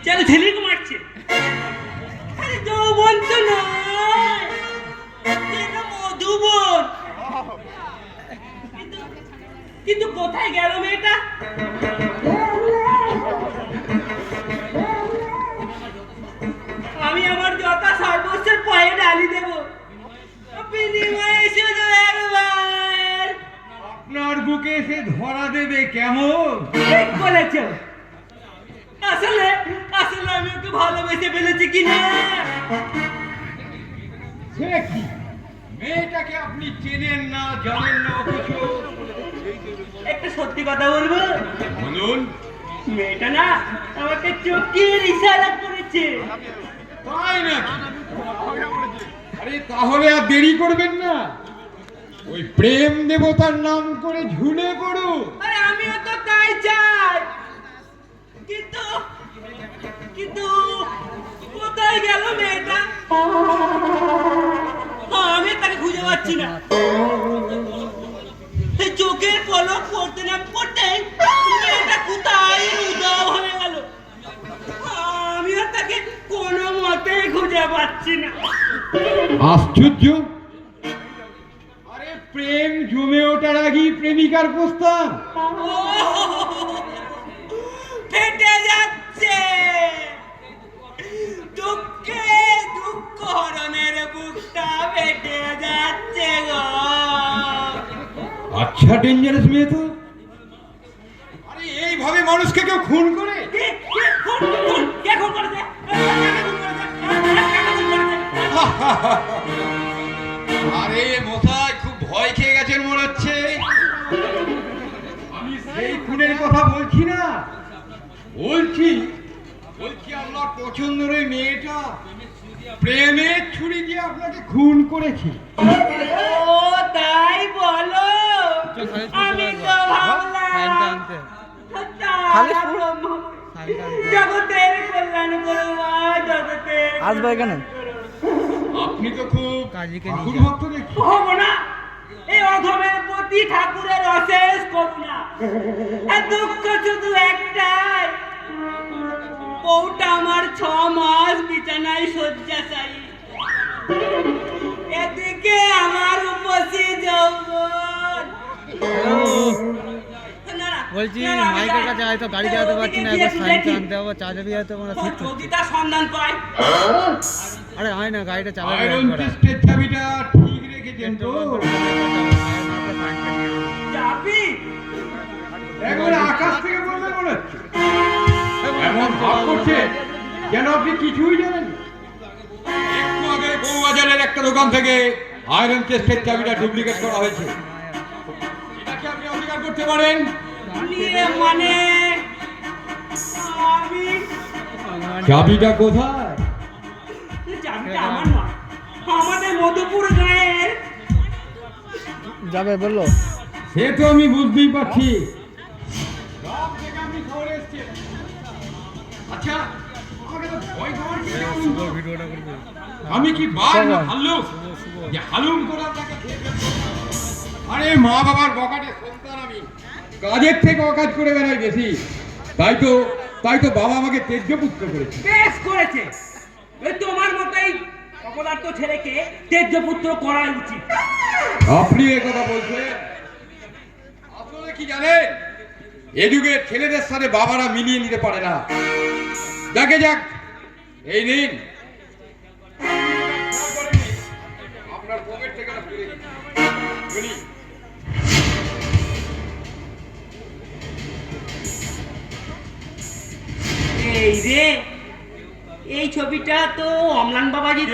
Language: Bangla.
चलो ছেলে को মারছে আরে যৌবন তো নয় এটা মধুবন কিন্তু কোথায় গেল মেয়েটা আমি আমার যথা সর্বস্বের পায়ে ঢালি দেব বিনিময়ে শুধু একবার আপনার বুকে এসে ধরা দেবে কেমন? ঠিক বলেছ আসলে আসলে আমি ওকে ভালোবেসে ফেলেছি কিনা সে কি মেয়েটাকে আপনি চেনেন না জানেন না কিছু? একটা সত্যি কথা বলবো বলুন। মেয়েটা না আমাকে চোখের ইশারা করেছে তাই নাকি? আরে তাহলে আর দেরি করবেন না, ওই প্রেম দেবতার নাম করে ঝুলে পড়ুন। আরে আমিও তো তাই চাই কিন্তু কিন্তু কোথায় গেল মেয়েটা আমি তাকে খুঁজে পাচ্ছি না এই চোখের পলক পড়তে না পড়তে মেয়েটা কোথায় উধাও হয়ে গেল আমি আর তাকে কোনো মতে খুঁজে পাচ্ছি না আশ্চর্য, আরে প্রেম জমে ওঠার আগেই প্রেমিকার প্রস্তাব। ফেটে যাচ্ছে দুঃখে দুঃখ হরণের বুকটা ফেটে যাচ্ছে গো আচ্ছা ডেঞ্জারাস মেয়ে তো। আরে এইভাবে মানুষকে কেউ খুন করে? কে খুন করেছে আরে মশাই খুব ভয় খেয়ে গেছেন মনে হচ্ছে। আমি সেই খুনের কথা বলছি না, বলছি আপনার পছন্দের ওই মেয়েটা প্রেমের ছুরি দিয়ে আপনাকে খুন করেছে। ও তাই বলো আমি তো ভাবলাম জগতের কল্যাণ করবা জগতের আসবে এখানে আপনি তো খুব ঠাকুর ভক্ত দেখি। হবো না এই অধমের প্রতি ঠাকুরের অশেষ করুণা আর দুঃখ শুধু একটাই বউটা আমার 6 মাস বিছানায় শয্যাশায়ী এদিকে আমার উপসী যৌবন বলছি মাইকের কাছে হয়তো গাড়ি চালাতে পারছি না, একবার সাইকেল আনতে হবে, চার্জাবি হয়তো মানে ঠিক করতে। যদি তার সন্ধান পাই আরে হয় না, গাড়িটা চালাবে আয়রন একবার। টেস্টের চাবিটা ঠিক রেখেছেন তো? যাবি একবার আকাশ থেকে বললে মনে হচ্ছে এমন ভাব করছে যেন আপনি কিছুই জানেন না। একটু আগে বউবাজারের একটা দোকান থেকে আয়রন টেস্টের চাবিটা ডুপ্লিকেট করা হয়েছে। এটা কি আপনি অস্বীকার করতে পারেন? নিয়ে মানে আমি চাবিটা কোথায়? চাবিটা আমার নয় আমাদের মধুপুর গায়ের যাবে বললো সে তো আমি বুঝতেই পারছি। গ্রাম থেকে আপনি শহরে এসেছেন। আচ্ছা আমাকে তো ভয় খাওয়ার কি কারণ বলুন? ভিডিওটা করবে আমি কি বাঘ না ভাল্লুক যে হালুম করে আপনাকে খেয়ে ফেলবো? আরে মা বাবার বকাটে সন্তান আমি, কাজের থেকে অকাজ করে বেড়াই বেশি। তাই তো বাবা আমাকে তেজ্য পুত্র করেছে। বেশ করেছে ওই তোমার মতোই অপদার্থ ছেলেকে তেজ্যপুত্র করা উচিত আপনি এ কথা বলছেন? আসলে কি জানেন, এ যুগের ছেলেদের সাথে বাবারা মিলিয়ে নিতে পারে না। দেখে যাক, এই নিন আপনার পকেট থেকে না ফিরে দিন। এই রে এই ছবিটা তো অমলান বাবাজি